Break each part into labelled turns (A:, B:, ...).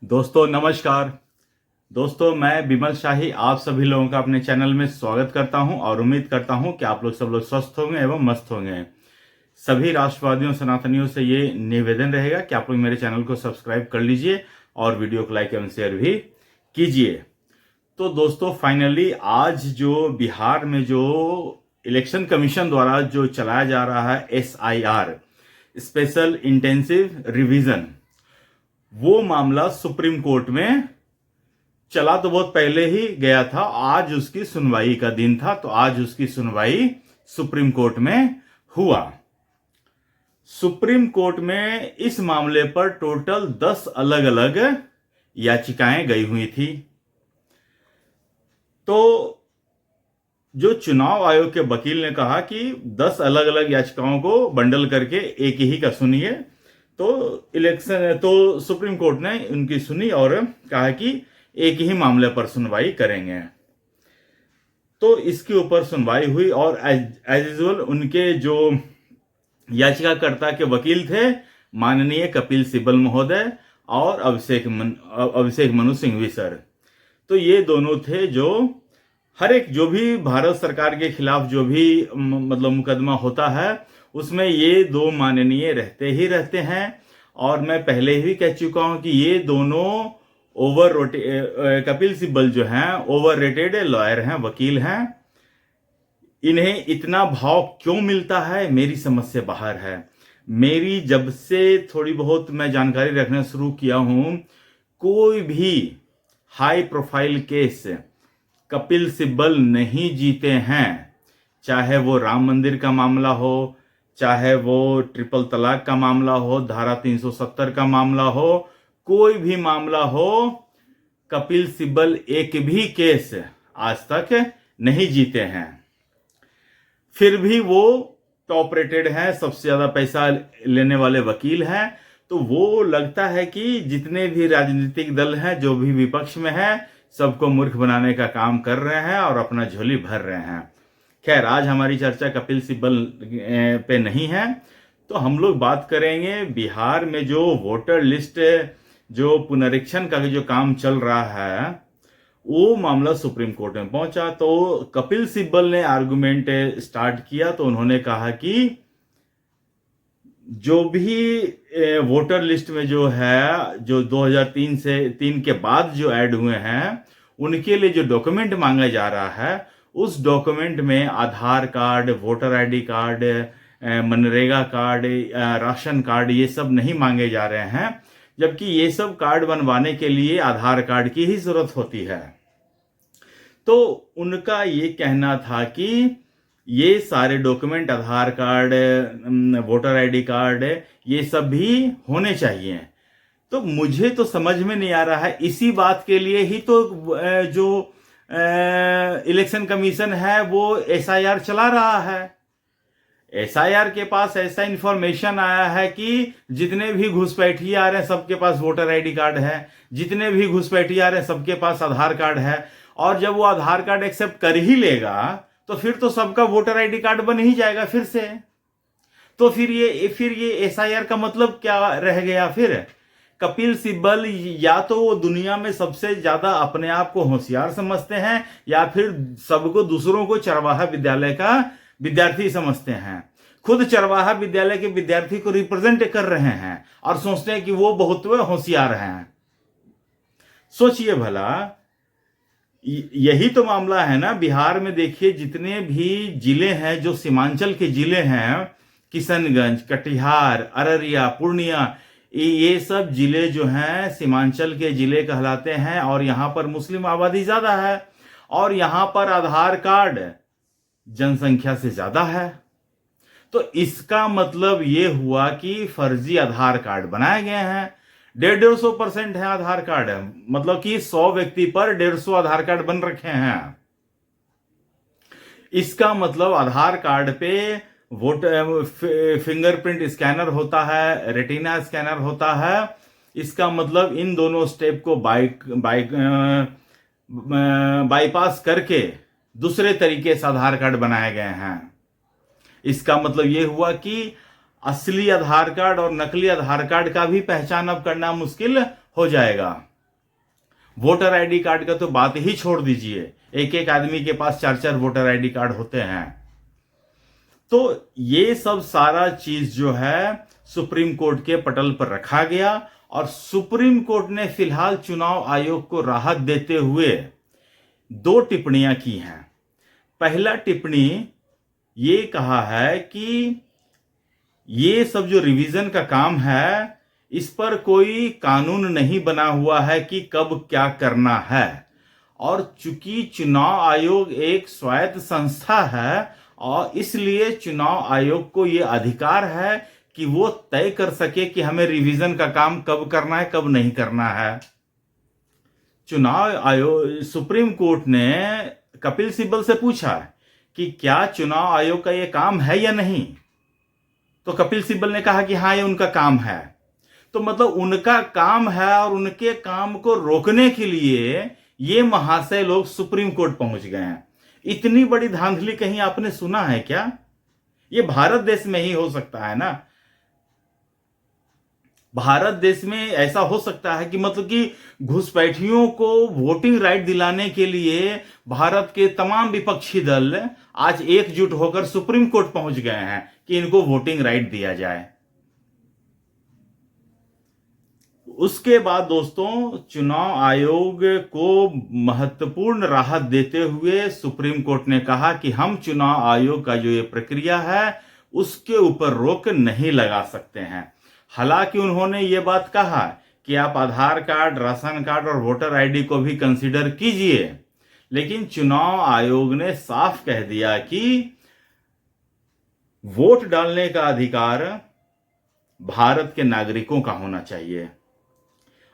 A: दोस्तों नमस्कार। दोस्तों मैं विमल शाही आप सभी लोगों का अपने चैनल में स्वागत करता हूं और उम्मीद करता हूं कि आप लोग सब लोग स्वस्थ होंगे एवं मस्त होंगे। सभी राष्ट्रवादियों सनातनियों से ये निवेदन रहेगा कि आप लोग मेरे चैनल को सब्सक्राइब कर लीजिए और वीडियो को लाइक एवं शेयर भी कीजिए। तो दोस्तों फाइनली आज जो बिहार में जो इलेक्शन कमीशन द्वारा जो चलाया जा रहा है SIR स्पेशल इंटेंसिव रिवीजन, वो मामला सुप्रीम कोर्ट में चला तो बहुत पहले ही गया था। आज उसकी सुनवाई का दिन था, तो आज उसकी सुनवाई सुप्रीम कोर्ट में हुआ। सुप्रीम कोर्ट में इस मामले पर टोटल 10 अलग अलग याचिकाएं गई हुई थी। तो जो चुनाव आयोग के वकील ने कहा कि 10 अलग अलग याचिकाओं को बंडल करके एक ही का सुनिए। तो सुप्रीम कोर्ट ने उनकी सुनी और कहा कि एक ही मामले पर सुनवाई करेंगे। तो इसके ऊपर सुनवाई हुई और एज यूजुअल उनके जो याचिकाकर्ता के वकील थे माननीय कपिल सिब्बल महोदय और अभिषेक मनु सिंघवी सर। तो ये दोनों थे जो हर एक जो भी भारत सरकार के खिलाफ जो भी मतलब मुकदमा होता है उसमें ये दो माननीय रहते हैं। और मैं पहले ही कह चुका हूं कि ये दोनों कपिल सिब्बल जो हैं ओवररेटेड लॉयर हैं, वकील हैं। इन्हें इतना भाव क्यों मिलता है मेरी समझ से बाहर है। मेरी जब से थोड़ी बहुत मैं जानकारी रखना शुरू किया हूं, कोई भी high profile case Kapil Sibal नहीं जीते हैं। चाहे वो राम मंदिर का मामला हो, चाहे वो ट्रिपल तलाक का मामला हो, धारा 370 का मामला हो, कोई भी मामला हो, कपिल सिब्बल एक भी केस आज तक नहीं जीते हैं। फिर भी वो टॉप रेटेड हैं, सबसे ज्यादा पैसा लेने वाले वकील हैं। तो वो लगता है कि जितने भी राजनीतिक दल हैं, जो भी विपक्ष में है, सबको मूर्ख बनाने का काम कर रहे हैं और अपना झोली भर रहे हैं। खैर, आज हमारी चर्चा कपिल सिब्बल पे नहीं है। तो हम लोग बात करेंगे बिहार में जो वोटर लिस्ट जो पुनरीक्षण का जो काम चल रहा है, वो मामला सुप्रीम कोर्ट में पहुंचा। तो कपिल सिब्बल ने आर्गुमेंट स्टार्ट किया। तो उन्होंने कहा कि जो भी वोटर लिस्ट में जो है, जो 2003 के बाद जो ऐड हुए हैं, उनके लिए जो डॉक्यूमेंट मांगा जा रहा है, उस डॉक्यूमेंट में Aadhaar card, voter ID card, मनरेगा कार्ड, राशन कार्ड, ये सब नहीं मांगे जा रहे हैं। जबकि ये सब कार्ड बनवाने के लिए आधार कार्ड की ही जरूरत होती है। तो उनका ये कहना था कि ये सारे डॉक्यूमेंट, आधार कार्ड, वोटर आईडी कार्ड, ये सब भी होने चाहिए। तो मुझे तो समझ में नहीं आ रहा है, इसी बात के लिए ही तो जो इलेक्शन कमीशन है वो SIR चला रहा है। SIR के पास ऐसा इंफॉर्मेशन आया है कि जितने भी घुसपैठिए आ रहे हैं सबके पास वोटर आईडी कार्ड है, जितने भी घुसपैठिए आ रहे हैं सबके पास आधार कार्ड है। और जब वो आधार कार्ड एक्सेप्ट कर ही लेगा तो फिर तो सबका वोटर आईडी कार्ड बन ही जाएगा फिर से। तो फिर ये SIR का मतलब क्या रह गया फिर। कपिल सिब्बल या तो वो दुनिया में सबसे ज्यादा अपने आप को होशियार समझते हैं, या फिर सबको दूसरों को चरवाहा विद्यालय का विद्यार्थी समझते हैं। खुद चरवाहा विद्यालय के विद्यार्थी को रिप्रेजेंट कर रहे हैं और सोचते हैं कि वो बहुत होशियार हैं। सोचिए भला, यही तो मामला है ना। बिहार में देखिए, जितने भी जिले हैं जो सीमांचल के जिले हैं, किशनगंज, कटिहार, अररिया, पूर्णिया, ये सब जिले जो हैं सीमांचल के जिले कहलाते हैं। और यहां पर मुस्लिम आबादी ज्यादा है और यहां पर आधार कार्ड जनसंख्या से ज्यादा है। तो इसका मतलब ये हुआ कि फर्जी आधार कार्ड बनाए गए हैं। 150% है आधार कार्ड, मतलब कि 100 व्यक्ति पर 150 आधार कार्ड बन रखे हैं। इसका मतलब आधार कार्ड पे फिंगरप्रिंट स्कैनर होता है, रेटिना स्कैनर होता है। इसका मतलब इन दोनों स्टेप को बाईपास करके दूसरे तरीके से आधार कार्ड बनाए गए हैं। इसका मतलब यह हुआ कि असली आधार कार्ड और नकली आधार कार्ड का भी पहचान अब करना मुश्किल हो जाएगा। वोटर आईडी कार्ड का तो बात ही छोड़ दीजिए, एक एक आदमी के पास 4-4 वोटर आईडी कार्ड होते हैं। तो ये सब सारा चीज जो है सुप्रीम कोर्ट के पटल पर रखा गया और सुप्रीम कोर्ट ने फिलहाल चुनाव आयोग को राहत देते हुए 2 टिप्पणियां की हैं। पहला टिप्पणी ये कहा है कि ये सब जो रिवीजन का काम है इस पर कोई कानून नहीं बना हुआ है कि कब क्या करना है, और चूंकि चुनाव आयोग एक स्वायत्त संस्था है और इसलिए चुनाव आयोग को यह अधिकार है कि वो तय कर सके कि हमें रिवीजन का काम कब करना है कब नहीं करना है। चुनाव आयोग, सुप्रीम कोर्ट ने कपिल सिब्बल से पूछा कि क्या चुनाव आयोग का यह काम है या नहीं, तो कपिल सिब्बल ने कहा कि हाँ ये उनका काम है। तो मतलब उनका काम है और उनके काम को रोकने के लिए ये महाशय लोग सुप्रीम कोर्ट पहुंच गए हैं। इतनी बड़ी धांधली कहीं आपने सुना है क्या? ये भारत देश में ही हो सकता है ना। भारत देश में ऐसा हो सकता है कि मतलब कि घुसपैठियों को वोटिंग राइट दिलाने के लिए भारत के तमाम विपक्षी दल आज एकजुट होकर सुप्रीम कोर्ट पहुंच गए हैं कि इनको वोटिंग राइट दिया जाए। उसके बाद दोस्तों चुनाव आयोग को महत्वपूर्ण राहत देते हुए सुप्रीम कोर्ट ने कहा कि हम चुनाव आयोग का जो ये प्रक्रिया है उसके ऊपर रोक नहीं लगा सकते हैं। हालांकि उन्होंने ये बात कहा कि आप आधार कार्ड, राशन कार्ड और वोटर आईडी को भी कंसीडर कीजिए, लेकिन चुनाव आयोग ने साफ कह दिया कि वोट डालने का अधिकार भारत के नागरिकों का होना चाहिए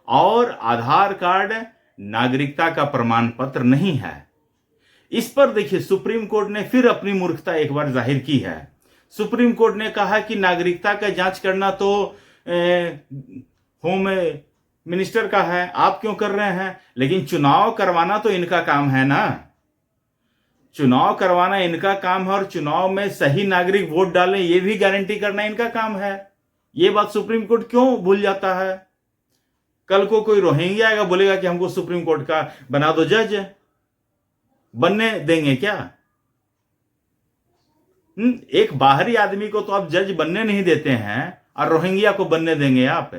A: और आधार कार्ड नागरिकता का प्रमाण पत्र नहीं है। इस पर देखिए सुप्रीम कोर्ट ने फिर अपनी मूर्खता एक बार जाहिर की है। सुप्रीम कोर्ट ने कहा कि नागरिकता का जांच करना तो होम मिनिस्टर का है, आप क्यों कर रहे हैं, लेकिन चुनाव करवाना तो इनका काम है ना। चुनाव करवाना इनका काम है और चुनाव में सही नागरिक वोट डालें ये भी गारंटी करना इनका काम है। ये बात सुप्रीम कोर्ट क्यों भूल जाता है? कल को कोई रोहिंग्या आएगा बोलेगा कि हमको सुप्रीम कोर्ट का बना दो जज, बनने देंगे क्या? एक बाहरी आदमी को तो आप जज बनने नहीं देते हैं और रोहिंग्या को बनने देंगे आप,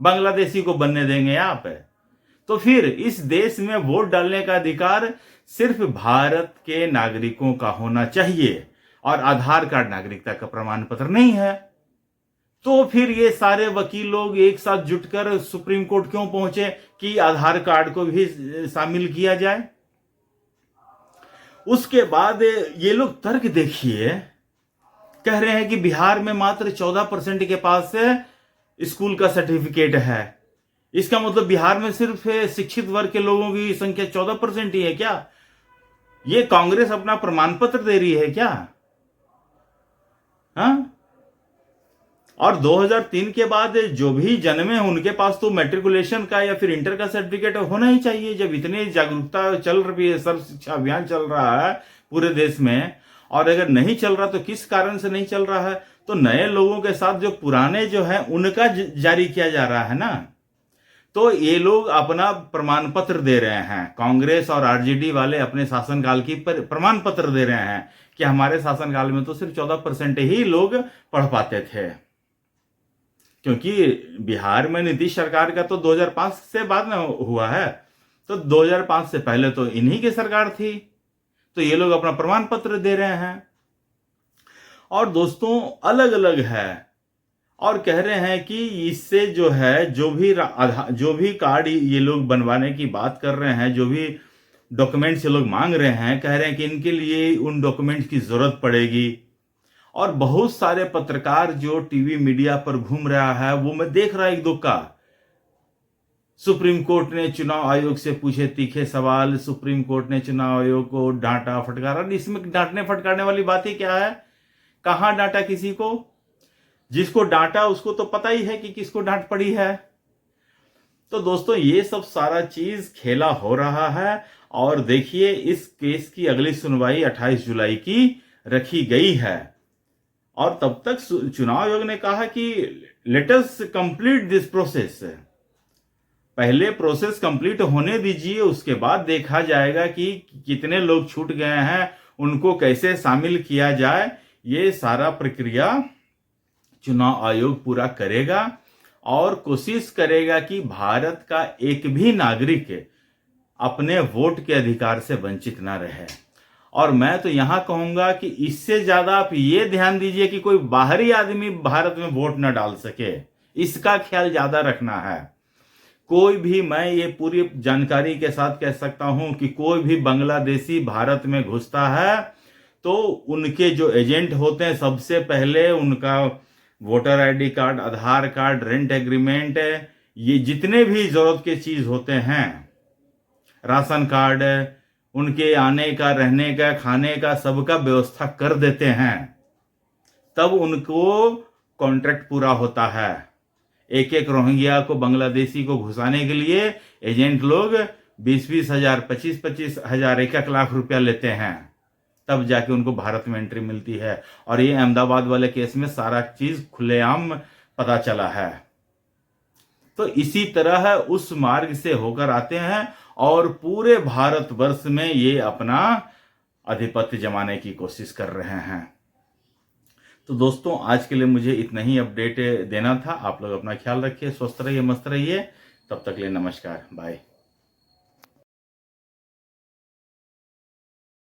A: बांग्लादेशी को बनने देंगे आप। तो फिर इस देश में वोट डालने का अधिकार सिर्फ भारत के नागरिकों का होना चाहिए और आधार कार्ड नागरिकता का प्रमाण पत्र नहीं है। तो फिर ये सारे वकील लोग एक साथ जुटकर सुप्रीम कोर्ट क्यों पहुंचे कि आधार कार्ड को भी शामिल किया जाए? उसके बाद ये लोग तर्क देखिए, कह रहे हैं कि बिहार में मात्र 14% के पास स्कूल का सर्टिफिकेट है। इसका मतलब बिहार में सिर्फ शिक्षित वर्ग के लोगों की संख्या 14% ही है क्या? ये कांग्रेस अपना प्रमाण पत्र दे रही है क्या? हाँ? और 2003 के बाद जो भी जन्मे हैं उनके पास तो मैट्रिकुलेशन का या फिर इंटर का सर्टिफिकेट होना ही चाहिए। जब इतनी जागरूकता चल रही है, सर्व शिक्षा अभियान चल रहा है पूरे देश में, और अगर नहीं चल रहा तो किस कारण से नहीं चल रहा है? तो नए लोगों के साथ जो पुराने जो है उनका जारी किया जा रहा है ना। तो ये लोग अपना प्रमाण पत्र दे रहे हैं, कांग्रेस और आरजेडी वाले अपने शासनकाल की प्रमाण पत्र दे रहे हैं कि हमारे शासनकाल में तो सिर्फ 14% ही लोग पढ़ पाते थे, क्योंकि बिहार में नीतीश सरकार का तो 2005 से बाद में हुआ है, तो 2005 से पहले तो इन्हीं की सरकार थी। तो ये लोग अपना प्रमाण पत्र दे रहे हैं और दोस्तों अलग अलग है और कह रहे हैं कि इससे जो है जो भी कार्ड ये लोग बनवाने की बात कर रहे हैं, जो भी डॉक्यूमेंट्स ये लोग मांग रहे हैं, कह रहे हैं कि इनके लिए उन डॉक्यूमेंट्स की जरूरत पड़ेगी। और बहुत सारे पत्रकार जो टीवी मीडिया पर घूम रहा है वो मैं देख रहा एक दो का, सुप्रीम कोर्ट ने चुनाव आयोग से पूछे तीखे सवाल, सुप्रीम कोर्ट ने चुनाव आयोग को डांटा फटकारा। इसमें डांटने फटकारने वाली बात ही क्या है? कहां डांटा किसी को? जिसको डांटा उसको तो पता ही है कि किसको डांट पड़ी है। तो दोस्तों ये सब सारा चीज खेला हो रहा है और देखिए इस केस की अगली सुनवाई 28 जुलाई की रखी गई है और तब तक चुनाव आयोग ने कहा कि let us complete this process. पहले प्रोसेस कंप्लीट होने दीजिए, उसके बाद देखा जाएगा कि कितने लोग छूट गए हैं, उनको कैसे शामिल किया जाए। ये सारा प्रक्रिया चुनाव आयोग पूरा करेगा और कोशिश करेगा कि भारत का एक भी नागरिक अपने वोट के अधिकार से वंचित ना रहे। और मैं तो यहां कहूंगा कि इससे ज्यादा आप ये ध्यान दीजिए कि कोई बाहरी आदमी भारत में वोट ना डाल सके, इसका ख्याल ज्यादा रखना है। कोई भी, मैं ये पूरी जानकारी के साथ कह सकता हूं कि कोई भी बांग्लादेशी भारत में घुसता है तो उनके जो एजेंट होते हैं, सबसे पहले उनका वोटर आईडी कार्ड, आधार कार्ड, रेंट एग्रीमेंट, ये जितने भी जरूरत के चीज होते हैं, राशन कार्ड, उनके आने का, रहने का, खाने का, सबका व्यवस्था कर देते हैं। तब उनको कॉन्ट्रैक्ट पूरा होता है। एक एक रोहिंग्या को, बांग्लादेशी को घुसाने के लिए एजेंट लोग 20-20 हजार, 25-25 हजार, 1-1 लाख रुपया लेते हैं, तब जाके उनको भारत में एंट्री मिलती है। और ये अहमदाबाद वाले केस में सारा चीज खुलेआम पता चला है। तो इसी तरह उस मार्ग से होकर आते हैं और पूरे भारतवर्ष में ये अपना आधिपत्य जमाने की कोशिश कर रहे हैं। तो दोस्तों, आज के लिए मुझे इतना ही अपडेट देना था। आप लोग अपना ख्याल रखिए, स्वस्थ रहिए, मस्त रहिए। तब तक के लिए नमस्कार, बाय।